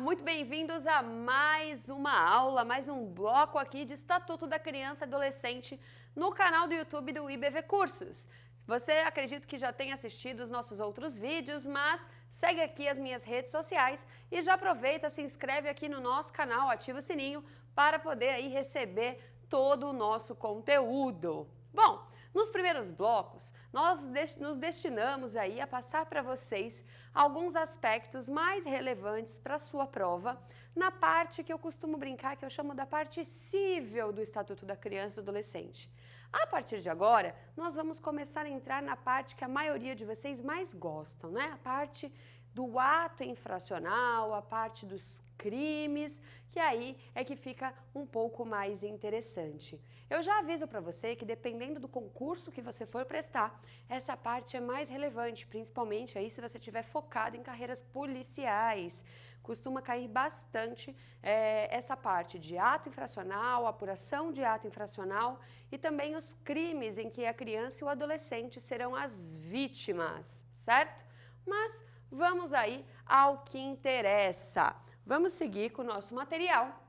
muito bem-vindos a mais uma aula, mais um bloco aqui de Estatuto da Criança e Adolescente no canal do YouTube do IBV Cursos. Você acredito que já tem assistido os nossos outros vídeos, mas segue aqui as minhas redes sociais e já aproveita, se inscreve aqui no nosso canal, ativa o sininho para poder aí receber todo o nosso conteúdo. Bom, nos primeiros blocos, nós nos destinamos aí a passar para vocês alguns aspectos mais relevantes para a sua prova, na parte que eu costumo brincar, que eu chamo da parte cível do Estatuto da Criança e do Adolescente. A partir de agora, nós vamos começar a entrar na parte que a maioria de vocês mais gostam, né? A parte do ato infracional, a parte dos crimes, que aí é que fica um pouco mais interessante. Eu já aviso para você que dependendo do concurso que você for prestar, essa parte é mais relevante, principalmente aí se você estiver focado em carreiras policiais. Costuma cair bastante essa parte de ato infracional, apuração de ato infracional e também os crimes em que a criança e o adolescente serão as vítimas, certo? Mas vamos aí ao que interessa. Vamos seguir com o nosso material,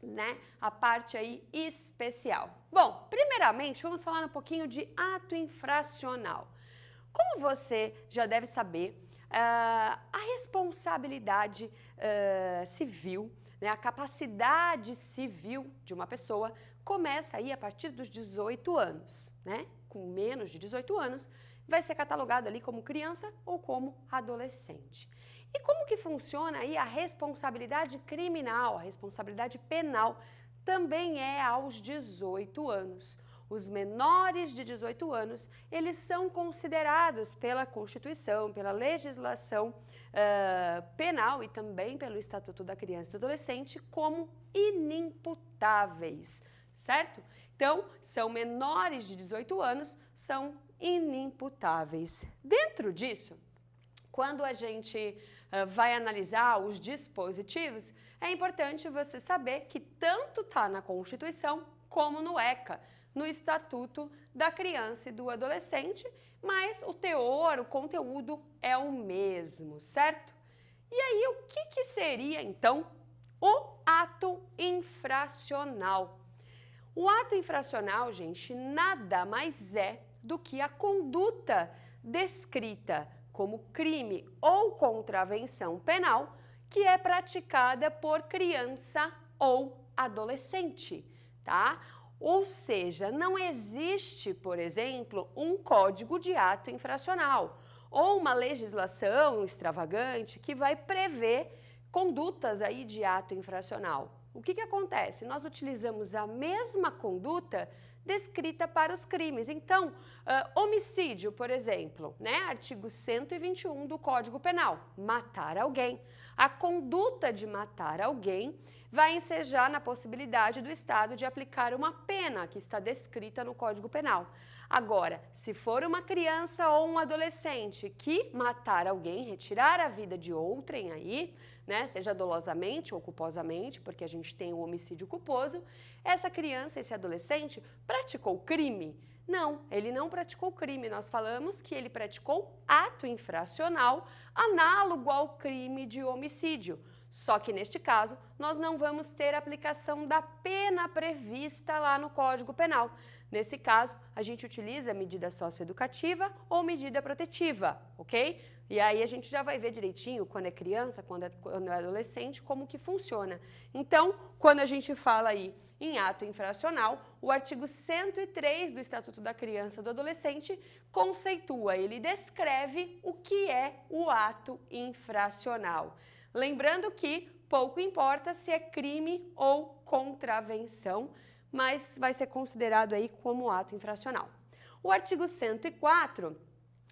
né? A parte aí especial. Bom, primeiramente vamos falar um pouquinho de ato infracional. Como você já deve saber, a responsabilidade civil, né, a capacidade civil de uma pessoa começa aí a partir dos 18 anos, né? Com menos de 18 anos, vai ser catalogado ali como criança ou como adolescente. E como que funciona aí a responsabilidade criminal, a responsabilidade penal, também é aos 18 anos. Os menores de 18 anos, eles são considerados pela Constituição, pela legislação penal e também pelo Estatuto da Criança e do Adolescente como inimputáveis, certo? Então, são menores de 18 anos, são inimputáveis. Dentro disso, quando a gente vai analisar os dispositivos, é importante você saber que tanto está na Constituição como no ECA, no Estatuto da Criança e do Adolescente, mas o teor, o conteúdo é o mesmo, certo? E aí, o que seria, então, o ato infracional? O ato infracional, gente, nada mais é do que a conduta descrita como crime ou contravenção penal que é praticada por criança ou adolescente, tá? Ou seja, não existe, por exemplo, um código de ato infracional ou uma legislação extravagante que vai prever condutas aí de ato infracional. O que acontece? Nós utilizamos a mesma conduta descrita para os crimes. Então, homicídio, por exemplo, né? Artigo 121 do Código Penal, matar alguém. A conduta de matar alguém vai ensejar na possibilidade do Estado de aplicar uma pena que está descrita no Código Penal. Agora, se for uma criança ou um adolescente que matar alguém, retirar a vida de outrem aí, né, seja dolosamente ou culposamente, porque a gente tem o homicídio culposo, essa criança, esse adolescente, praticou crime? Não, ele não praticou crime. Nós falamos que ele praticou ato infracional análogo ao crime de homicídio. Só que neste caso, nós não vamos ter aplicação da pena prevista lá no Código Penal. Nesse caso, a gente utiliza medida socioeducativa ou medida protetiva, ok? E aí a gente já vai ver direitinho quando é criança, quando é adolescente, como que funciona. Então, quando a gente fala aí em ato infracional, o artigo 103 do Estatuto da Criança e do Adolescente conceitua, ele descreve o que é o ato infracional. Lembrando que pouco importa se é crime ou contravenção, mas vai ser considerado aí como ato infracional. O artigo 104,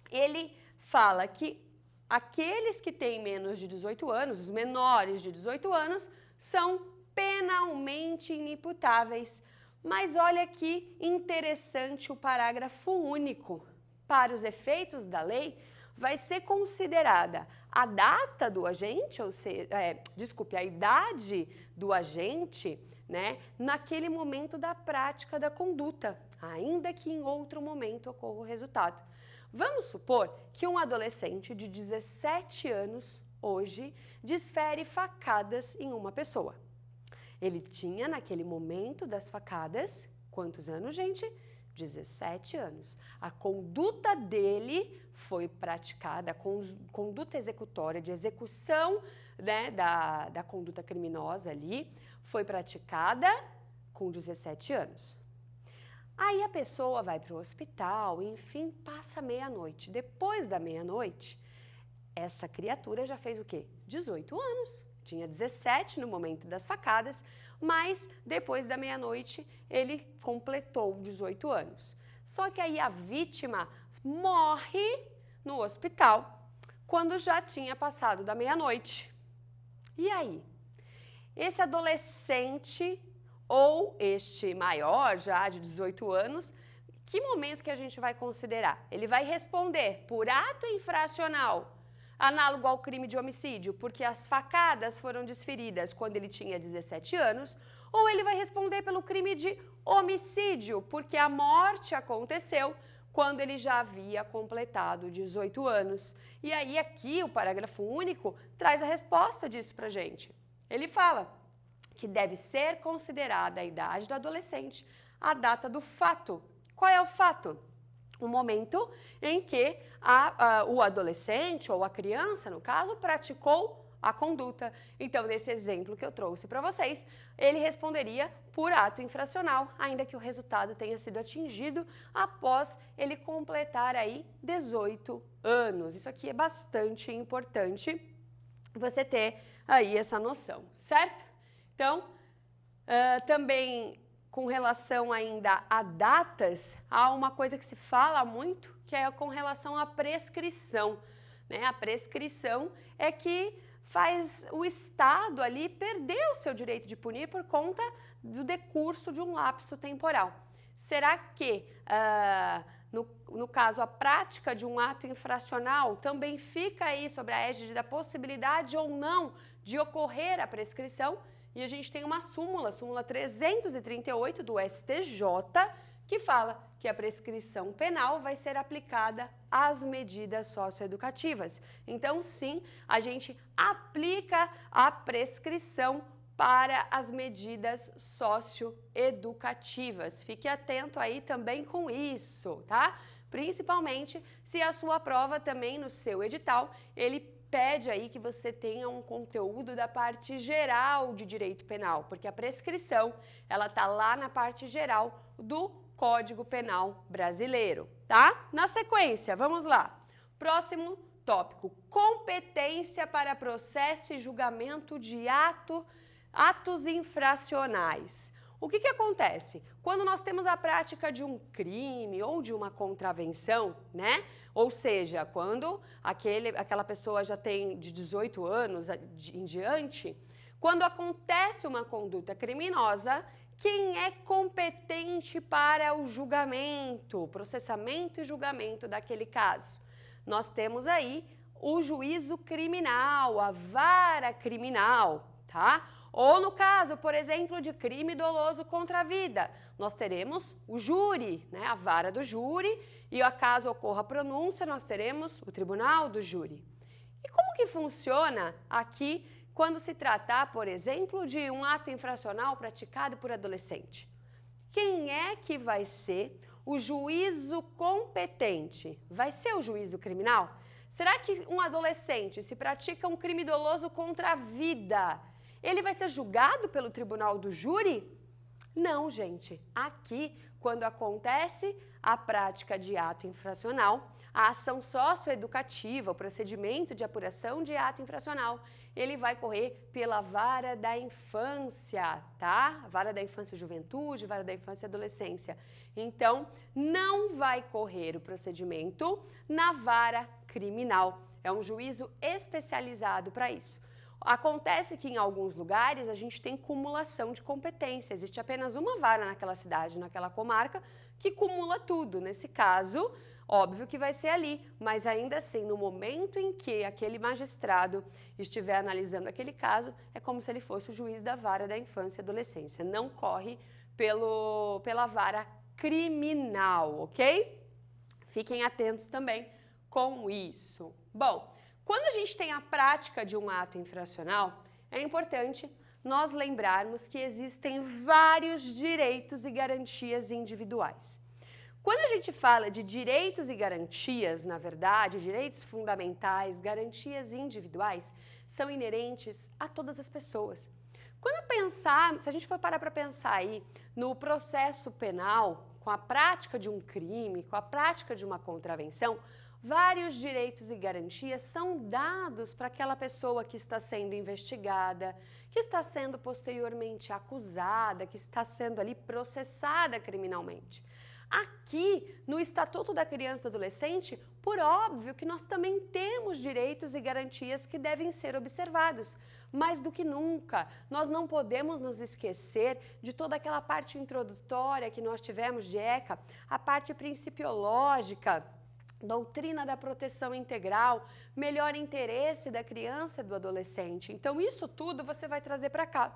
ele fala que aqueles que têm menos de 18 anos, os menores de 18 anos, são penalmente inimputáveis. Mas olha que interessante o parágrafo único. Para os efeitos da lei, vai ser considerada a data do agente, ou seja, a idade do agente, né, naquele momento da prática da conduta, ainda que em outro momento ocorra o resultado. Vamos supor que um adolescente de 17 anos hoje, desfere facadas em uma pessoa. Ele tinha, naquele momento das facadas, quantos anos, gente? 17 anos. A conduta dele foi praticada, a conduta executória de execução, né, da conduta criminosa ali, foi praticada com 17 anos. Aí a pessoa vai para o hospital, enfim, passa meia-noite. Depois da meia-noite, essa criatura já fez o quê? 18 anos. Tinha 17 no momento das facadas, mas depois da meia-noite ele completou 18 anos. Só que aí a vítima morre no hospital quando já tinha passado da meia-noite. E aí? Esse adolescente ou este maior já de 18 anos, que momento que a gente vai considerar? Ele vai responder por ato infracional análogo ao crime de homicídio, porque as facadas foram desferidas quando ele tinha 17 anos, ou ele vai responder pelo crime de homicídio, porque a morte aconteceu quando ele já havia completado 18 anos. E aí aqui o parágrafo único traz a resposta disso pra gente. Ele fala que deve ser considerada a idade do adolescente a data do fato. Qual é o fato? O momento em que o adolescente ou a criança, no caso, praticou a conduta. Então, nesse exemplo que eu trouxe para vocês, ele responderia por ato infracional, ainda que o resultado tenha sido atingido após ele completar aí 18 anos. Isso aqui é bastante importante você ter aí essa noção, certo? Então, também com relação ainda a datas, há uma coisa que se fala muito, que é com relação à prescrição, né? A prescrição é que faz o Estado ali perder o seu direito de punir por conta do decurso de um lapso temporal. Será que, no caso, a prática de um ato infracional também fica aí sobre a égide da possibilidade ou não de ocorrer a prescrição? E a gente tem uma súmula 338 do STJ, que fala que a prescrição penal vai ser aplicada às medidas socioeducativas. Então, sim, a gente aplica a prescrição para as medidas socioeducativas. Fique atento aí também com isso, tá? Principalmente se a sua prova também no seu edital, ele pede aí que você tenha um conteúdo da parte geral de direito penal, porque a prescrição, ela tá lá na parte geral do Código Penal brasileiro, tá? Na sequência, vamos lá. Próximo tópico, competência para processo e julgamento de atos infracionais. O que acontece? Quando nós temos a prática de um crime ou de uma contravenção, né? Ou seja, quando aquela pessoa já tem de 18 anos em diante, quando acontece uma conduta criminosa, quem é competente para o julgamento, processamento e julgamento daquele caso? Nós temos aí o juízo criminal, a vara criminal, tá? Ou no caso, por exemplo, de crime doloso contra a vida, nós teremos o júri, né, a vara do júri, e caso ocorra a pronúncia, nós teremos o tribunal do júri. E como que funciona aqui quando se tratar, por exemplo, de um ato infracional praticado por adolescente? Quem é que vai ser o juízo competente? Vai ser o juízo criminal? Será que um adolescente, se pratica um crime doloso contra a vida, ele vai ser julgado pelo tribunal do júri? Não, gente. Aqui, quando acontece a prática de ato infracional, a ação socioeducativa, o procedimento de apuração de ato infracional, ele vai correr pela vara da infância, tá? Vara da infância e juventude, vara da infância e adolescência. Então, não vai correr o procedimento na vara criminal. É um juízo especializado para isso. Acontece que em alguns lugares a gente tem cumulação de competência. Existe apenas uma vara naquela cidade, naquela comarca, que cumula tudo. Nesse caso, óbvio que vai ser ali, mas ainda assim, no momento em que aquele magistrado estiver analisando aquele caso, é como se ele fosse o juiz da vara da infância e adolescência. Não corre pela vara criminal, ok? Fiquem atentos também com isso. Bom, Quando a gente tem a prática de um ato infracional, é importante nós lembrarmos que existem vários direitos e garantias individuais. Quando a gente fala de direitos e garantias, na verdade, direitos fundamentais, garantias individuais, são inerentes a todas as pessoas. Se a gente for parar para pensar aí no processo penal, com a prática de um crime, com a prática de uma contravenção, vários direitos e garantias são dados para aquela pessoa que está sendo investigada, que está sendo posteriormente acusada, que está sendo ali processada criminalmente. Aqui, no Estatuto da Criança e do Adolescente, por óbvio que nós também temos direitos e garantias que devem ser observados. Mais do que nunca, nós não podemos nos esquecer de toda aquela parte introdutória que nós tivemos de ECA, a parte principiológica, doutrina da proteção integral, melhor interesse da criança e do adolescente. Então, isso tudo você vai trazer para cá.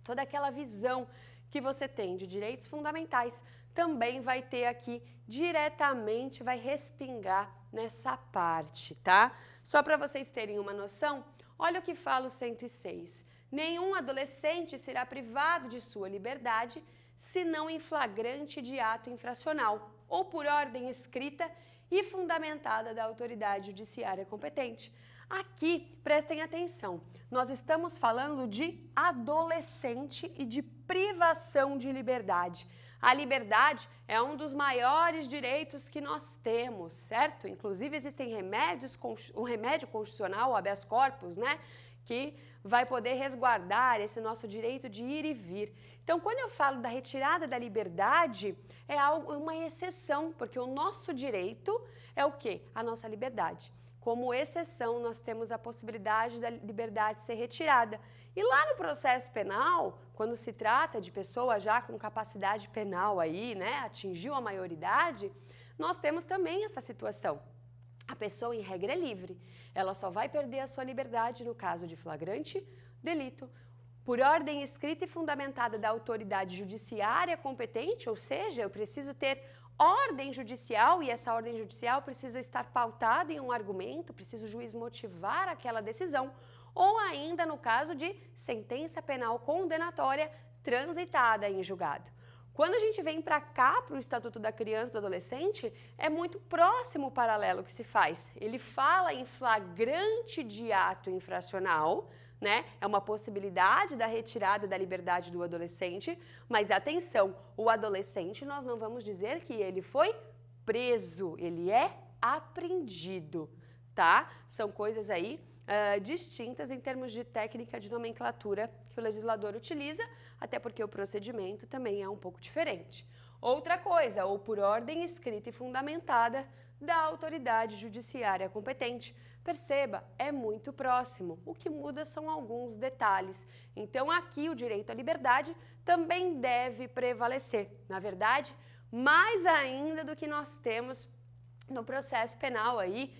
Toda aquela visão que você tem de direitos fundamentais também vai ter aqui diretamente, vai respingar nessa parte, tá? Só para vocês terem uma noção, olha o que fala o 106. Nenhum adolescente será privado de sua liberdade senão em flagrante de ato infracional ou por ordem escrita e fundamentada da autoridade judiciária competente. Aqui, prestem atenção, nós estamos falando de adolescente e de privação de liberdade. A liberdade é um dos maiores direitos que nós temos, certo? Inclusive, existem remédios, um remédio constitucional, o habeas corpus, né? Que vai poder resguardar esse nosso direito de ir e vir. Então, quando eu falo da retirada da liberdade, é uma exceção, porque o nosso direito é o quê? A nossa liberdade. Como exceção, nós temos a possibilidade da liberdade ser retirada. E lá no processo penal, quando se trata de pessoa já com capacidade penal aí, né, atingiu a maioridade, nós temos também essa situação. A pessoa, em regra, é livre. Ela só vai perder a sua liberdade no caso de flagrante delito, por ordem escrita e fundamentada da autoridade judiciária competente, ou seja, eu preciso ter ordem judicial e essa ordem judicial precisa estar pautada em um argumento, precisa o juiz motivar aquela decisão, ou ainda no caso de sentença penal condenatória transitada em julgado. Quando a gente vem para cá, para o Estatuto da Criança e do Adolescente, é muito próximo o paralelo que se faz. Ele fala em flagrante de ato infracional, né? É uma possibilidade da retirada da liberdade do adolescente, mas atenção, o adolescente nós não vamos dizer que ele foi preso, ele é apreendido, tá? São coisas aí distintas em termos de técnica de nomenclatura que o legislador utiliza, até porque o procedimento também é um pouco diferente. Outra coisa, ou por ordem escrita e fundamentada da autoridade judiciária competente. Perceba, é muito próximo. O que muda são alguns detalhes. Então, aqui o direito à liberdade também deve prevalecer. Na verdade, mais ainda do que nós temos no processo penal aí,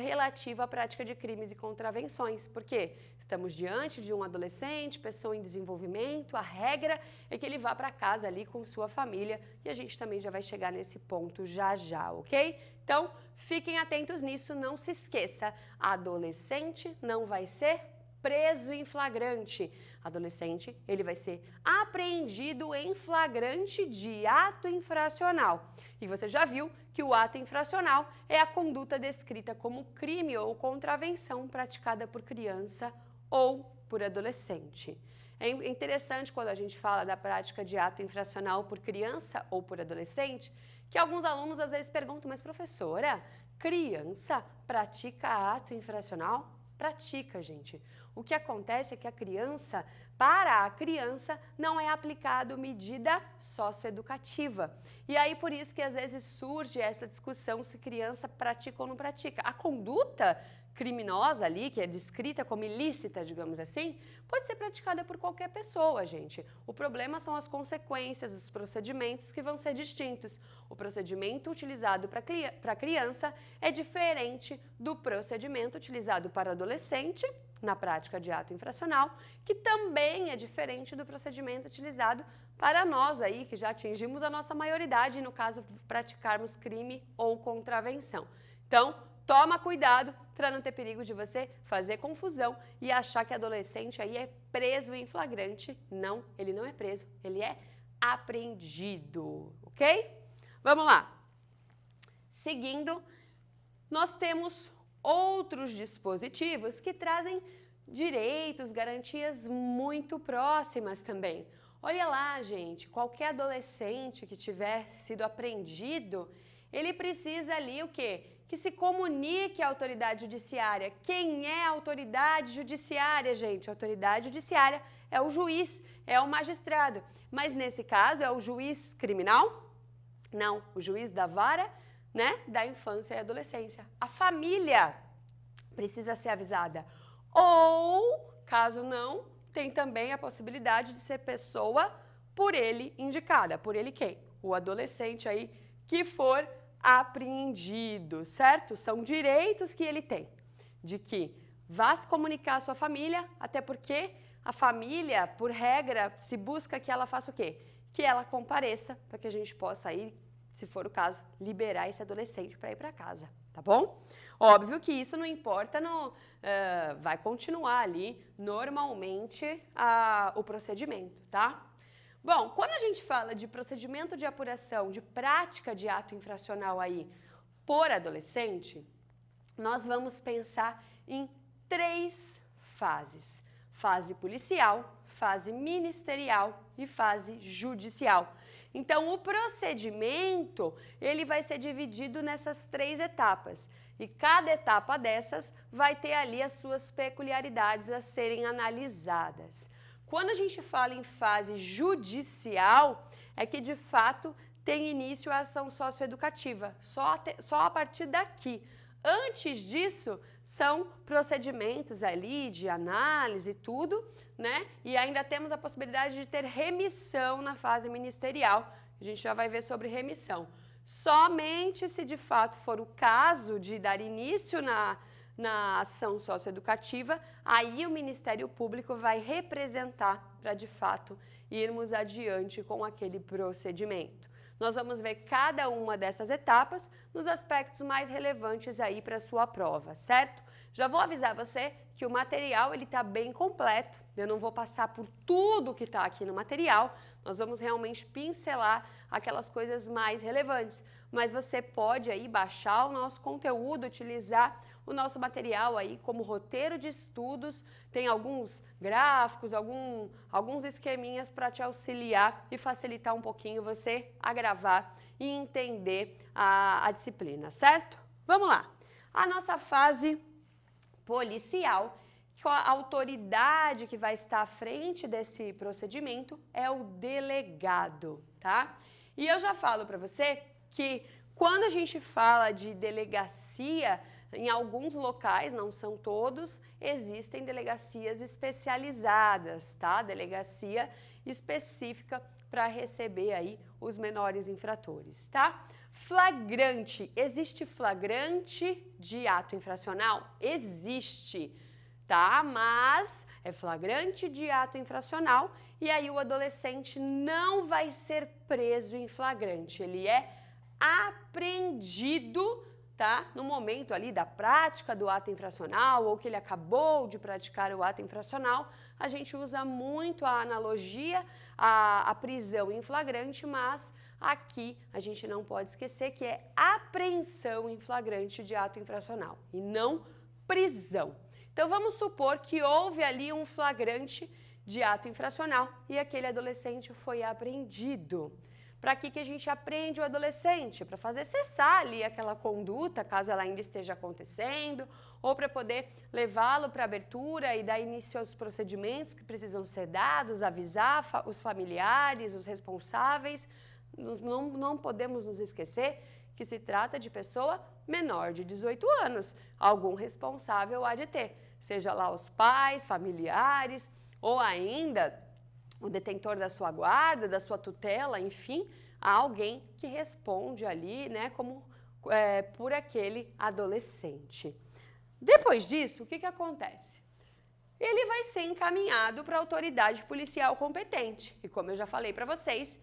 relativo à prática de crimes e contravenções. Por quê? Estamos diante de um adolescente, pessoa em desenvolvimento, a regra é que ele vá para casa ali com sua família e a gente também já vai chegar nesse ponto já já, ok? Então, fiquem atentos nisso, não se esqueça, adolescente não vai ser preso em flagrante. Adolescente, ele vai ser apreendido em flagrante de ato infracional. E você já viu que o ato infracional é a conduta descrita como crime ou contravenção praticada por criança ou por adolescente. É interessante quando a gente fala da prática de ato infracional por criança ou por adolescente, que alguns alunos às vezes perguntam, mas professora, criança pratica ato infracional? Pratica, gente. O que acontece é que para a criança, não é aplicado medida socioeducativa. E aí, por isso que às vezes surge essa discussão se criança pratica ou não pratica. A conduta criminosa ali, que é descrita como ilícita, digamos assim, pode ser praticada por qualquer pessoa, gente. O problema são as consequências, os procedimentos que vão ser distintos. O procedimento utilizado para criança é diferente do procedimento utilizado para adolescente, na prática de ato infracional, que também é diferente do procedimento utilizado para nós aí, que já atingimos a nossa maioridade, no caso, praticarmos crime ou contravenção. Então, toma cuidado para não ter perigo de você fazer confusão e achar que adolescente aí é preso em flagrante. Não, ele não é preso, ele é apreendido, ok? Vamos lá. Seguindo, nós temos outros dispositivos que trazem direitos, garantias muito próximas também. Olha lá, gente, qualquer adolescente que tiver sido apreendido, ele precisa ali o quê? Que se comunique à autoridade judiciária. Quem é a autoridade judiciária, gente? A autoridade judiciária é o juiz, é o magistrado. Mas nesse caso é o juiz criminal? Não, o juiz da vara, né, da infância e adolescência. A família precisa ser avisada. Ou, caso não, tem também a possibilidade de ser pessoa por ele indicada. Por ele quem? O adolescente aí que for apreendido, certo? São direitos que ele tem, de que vá se comunicar à sua família, até porque a família, por regra, se busca que ela faça o quê? Que ela compareça, para que a gente possa aí, se for o caso, liberar esse adolescente para ir para casa, tá bom? Óbvio que isso não importa, vai continuar ali normalmente o procedimento, tá? Bom, quando a gente fala de procedimento de apuração, de prática de ato infracional aí por adolescente, nós vamos pensar em 3 fases: fase policial, fase ministerial e fase judicial. Então, o procedimento, ele vai ser dividido nessas 3 etapas. E cada etapa dessas vai ter ali as suas peculiaridades a serem analisadas. Quando a gente fala em fase judicial, é que de fato tem início a ação socioeducativa, só a partir daqui. Antes disso, são procedimentos ali de análise e tudo, né? E ainda temos a possibilidade de ter remissão na fase ministerial. A gente já vai ver sobre remissão. Somente se de fato for o caso de dar início na ação socioeducativa, aí o Ministério Público vai representar para de fato irmos adiante com aquele procedimento. Nós vamos ver cada uma dessas etapas nos aspectos mais relevantes aí para a sua prova, certo? Já vou avisar você que o material ele está bem completo, eu não vou passar por tudo que está aqui no material, nós vamos realmente pincelar aquelas coisas mais relevantes, mas você pode aí baixar o nosso conteúdo, utilizar o nosso material aí como roteiro de estudos, tem alguns gráficos, alguns esqueminhas para te auxiliar e facilitar um pouquinho você a gravar e entender a disciplina, certo? Vamos lá! A nossa fase policial, a autoridade que vai estar à frente desse procedimento é o delegado, tá? E eu já falo para você que quando a gente fala de delegacia, em alguns locais, não são todos, existem delegacias especializadas, tá? Delegacia específica para receber aí os menores infratores, tá? Flagrante, existe flagrante de ato infracional? Existe, tá? Mas é flagrante de ato infracional e aí o adolescente não vai ser preso em flagrante, ele é apreendido, tá? No momento ali da prática do ato infracional ou que ele acabou de praticar o ato infracional, a gente usa muito a analogia à prisão em flagrante, mas aqui a gente não pode esquecer que é apreensão em flagrante de ato infracional e não prisão. Então vamos supor que houve ali um flagrante de ato infracional e aquele adolescente foi apreendido. Para que a gente apreende o adolescente? Para fazer cessar ali aquela conduta, caso ela ainda esteja acontecendo, ou para poder levá-lo para a abertura e dar início aos procedimentos que precisam ser dados, avisar os familiares, os responsáveis. Não podemos nos esquecer que se trata de pessoa menor de 18 anos. Algum responsável há de ter, seja lá os pais, familiares, ou ainda o detentor da sua guarda, da sua tutela, enfim, há alguém que responde ali, né, como por aquele adolescente. Depois disso, o que acontece? Ele vai ser encaminhado para a autoridade policial competente. E como eu já falei para vocês,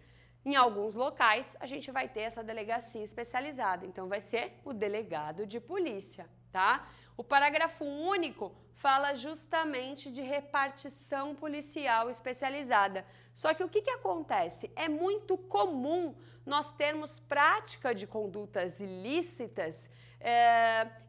Em alguns locais, a gente vai ter essa delegacia especializada, então vai ser o delegado de polícia, tá? O parágrafo único fala justamente de repartição policial especializada. Só que o que acontece? É muito comum nós termos prática de condutas ilícitas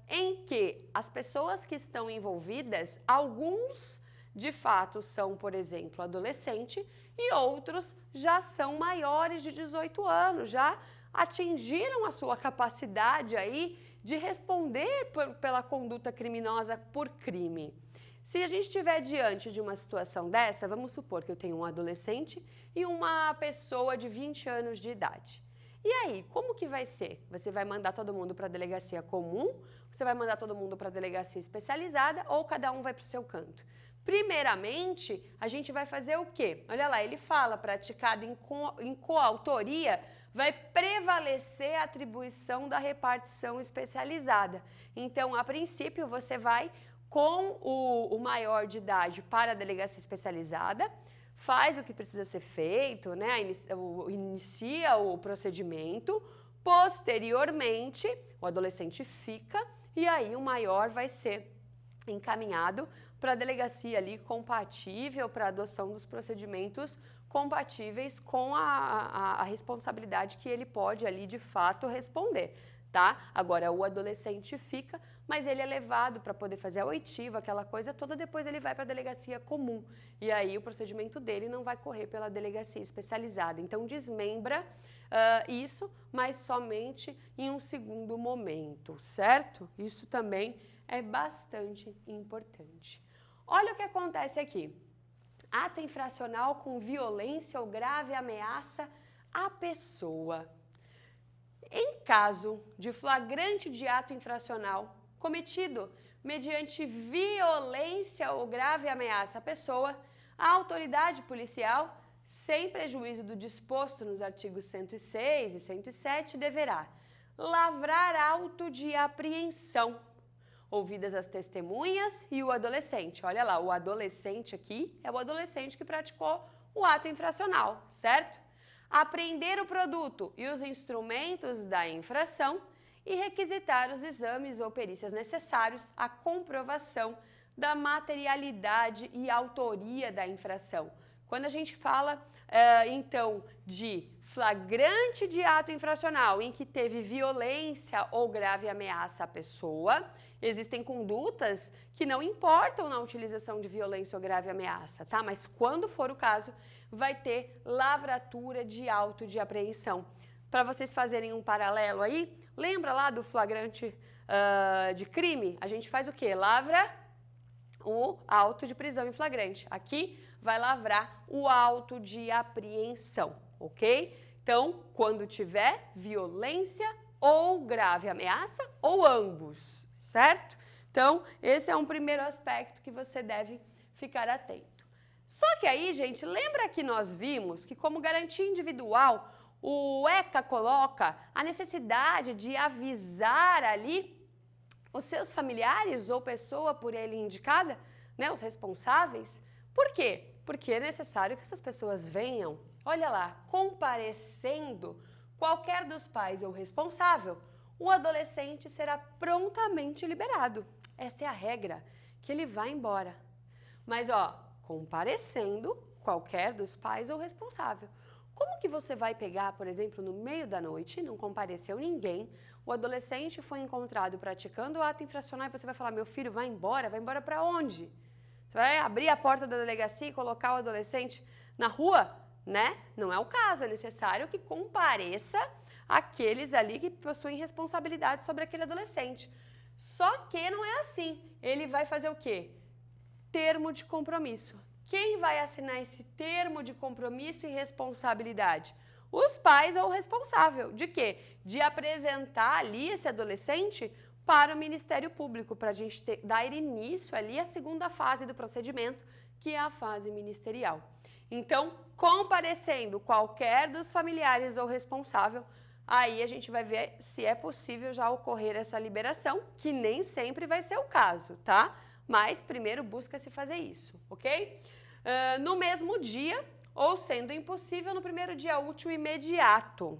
em que as pessoas que estão envolvidas, alguns de fato são, por exemplo, adolescente e outros já são maiores de 18 anos, já atingiram a sua capacidade aí de responder pela conduta criminosa por crime. Se a gente estiver diante de uma situação dessa, vamos supor que eu tenho um adolescente e uma pessoa de 20 anos de idade. E aí, como que vai ser? Você vai mandar todo mundo para a delegacia comum, você vai mandar todo mundo para a delegacia especializada ou cada um vai para o seu canto? Primeiramente, a gente vai fazer o quê? Olha lá, ele fala, praticado em coautoria, vai prevalecer a atribuição da repartição especializada. Então, a princípio, você vai com o maior de idade para a delegacia especializada, faz o que precisa ser feito, né? Inicia o procedimento, posteriormente, o adolescente fica e aí o maior vai ser encaminhado para a delegacia ali compatível para a adoção dos procedimentos compatíveis com a responsabilidade que ele pode ali de fato responder, tá? Agora o adolescente fica, mas ele é levado para poder fazer a oitiva, aquela coisa toda, depois ele vai para a delegacia comum e aí o procedimento dele não vai correr pela delegacia especializada. Então desmembra isso, mas somente em um segundo momento, certo? Isso também é bastante importante. Olha o que acontece aqui. Ato infracional com violência ou grave ameaça à pessoa. Em caso de flagrante de ato infracional cometido mediante violência ou grave ameaça à pessoa, a autoridade policial, sem prejuízo do disposto nos artigos 106 e 107, deverá lavrar auto de apreensão, ouvidas as testemunhas e o adolescente. Olha lá, o adolescente aqui é o adolescente que praticou o ato infracional, certo? Apreender o produto e os instrumentos da infração e requisitar os exames ou perícias necessários à comprovação da materialidade e autoria da infração. Quando a gente fala, então, de flagrante de ato infracional em que teve violência ou grave ameaça à pessoa, existem condutas que não importam na utilização de violência ou grave ameaça, tá? Mas quando for o caso, vai ter lavratura de auto de apreensão. Para vocês fazerem um paralelo aí, lembra lá do flagrante de crime? A gente faz o quê? Lavra o auto de prisão em flagrante. Aqui vai lavrar o auto de apreensão, ok? Então, quando tiver violência ou grave ameaça, ou ambos, certo? Então, esse é um primeiro aspecto que você deve ficar atento. Só que aí, gente, lembra que nós vimos que como garantia individual, o ECA coloca a necessidade de avisar ali os seus familiares ou pessoa por ele indicada, né, os responsáveis? Por quê? Porque é necessário que essas pessoas venham, olha lá, comparecendo qualquer dos pais ou responsável, o adolescente será prontamente liberado. Essa é a regra, que ele vai embora. Mas, comparecendo qualquer dos pais ou responsável. Como que você vai pegar, por exemplo, no meio da noite, não compareceu ninguém, o adolescente foi encontrado praticando o ato infracional e você vai falar, meu filho, vai embora para onde? Você vai abrir a porta da delegacia e colocar o adolescente na rua? Né? Não é o caso, é necessário que compareça aqueles ali que possuem responsabilidade sobre aquele adolescente. Só que não é assim. Ele vai fazer o quê? Termo de compromisso. Quem vai assinar esse termo de compromisso e responsabilidade? Os pais ou o responsável. De quê? De apresentar ali esse adolescente para o Ministério Público, para a gente dar início ali à segunda fase do procedimento, que é a fase ministerial. Então, comparecendo qualquer dos familiares ou responsável, aí a gente vai ver se é possível já ocorrer essa liberação, que nem sempre vai ser o caso, tá? Mas primeiro busca-se fazer isso, ok? No mesmo dia, ou sendo impossível no primeiro dia útil imediato.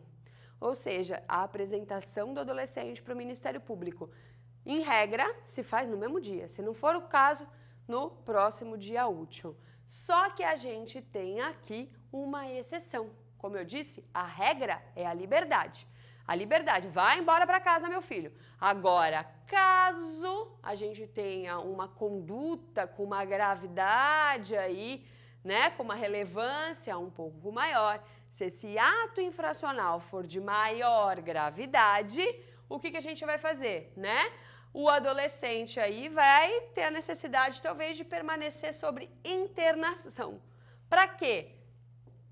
Ou seja, a apresentação do adolescente para o Ministério Público, em regra, se faz no mesmo dia. Se não for o caso, no próximo dia útil. Só que a gente tem aqui uma exceção. Como eu disse, a regra é a liberdade. A liberdade, vai embora para casa, meu filho. Agora, caso a gente tenha uma conduta com uma gravidade aí, né, com uma relevância um pouco maior, se esse ato infracional for de maior gravidade, o que a gente vai fazer, né? O adolescente aí vai ter a necessidade, talvez, de permanecer sobre internação. Para quê?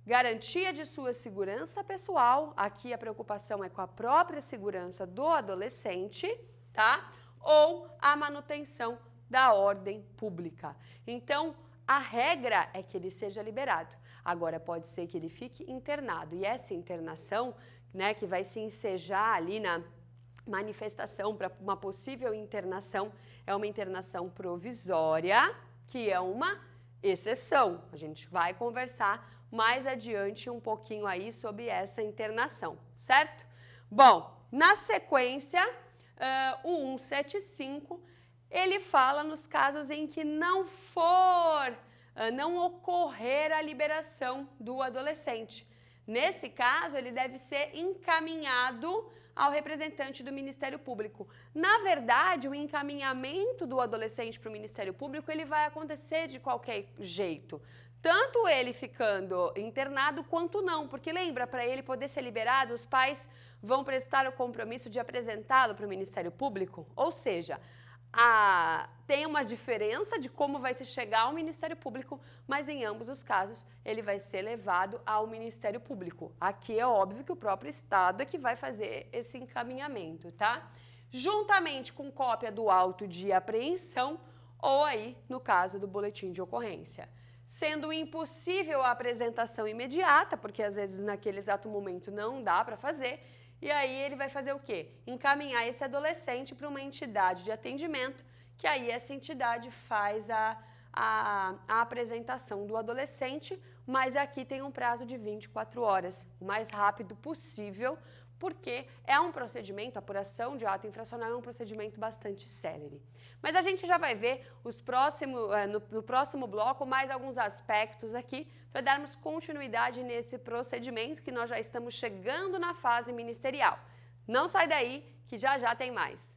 Garantia de sua segurança pessoal, aqui a preocupação é com a própria segurança do adolescente, tá? Ou a manutenção da ordem pública. Então, a regra é que ele seja liberado. Agora, pode ser que ele fique internado. E essa internação, né, que vai se ensejar ali na manifestação para uma possível internação, é uma internação provisória, que é uma exceção. A gente vai conversar mais adiante um pouquinho aí sobre essa internação, certo? Bom, na sequência, o 175, ele fala nos casos em que não ocorrer a liberação do adolescente. Nesse caso, ele deve ser encaminhado ao representante do Ministério Público. Na verdade, o encaminhamento do adolescente para o Ministério Público, ele vai acontecer de qualquer jeito. Tanto ele ficando internado quanto não, porque lembra, para ele poder ser liberado, os pais vão prestar o compromisso de apresentá-lo para o Ministério Público, ou seja, tem uma diferença de como vai se chegar ao Ministério Público, mas em ambos os casos ele vai ser levado ao Ministério Público. Aqui é óbvio que o próprio Estado é que vai fazer esse encaminhamento, tá? Juntamente com cópia do auto de apreensão ou aí, no caso do boletim de ocorrência. Sendo impossível a apresentação imediata, porque às vezes naquele exato momento não dá para fazer, e aí ele vai fazer o quê? Encaminhar esse adolescente para uma entidade de atendimento, que aí essa entidade faz a apresentação do adolescente, mas aqui tem um prazo de 24 horas, o mais rápido possível, porque é um procedimento, a apuração de ato infracional é um procedimento bastante célere. Mas a gente já vai ver no próximo bloco mais alguns aspectos aqui para darmos continuidade nesse procedimento que nós já estamos chegando na fase ministerial. Não sai daí que já já tem mais.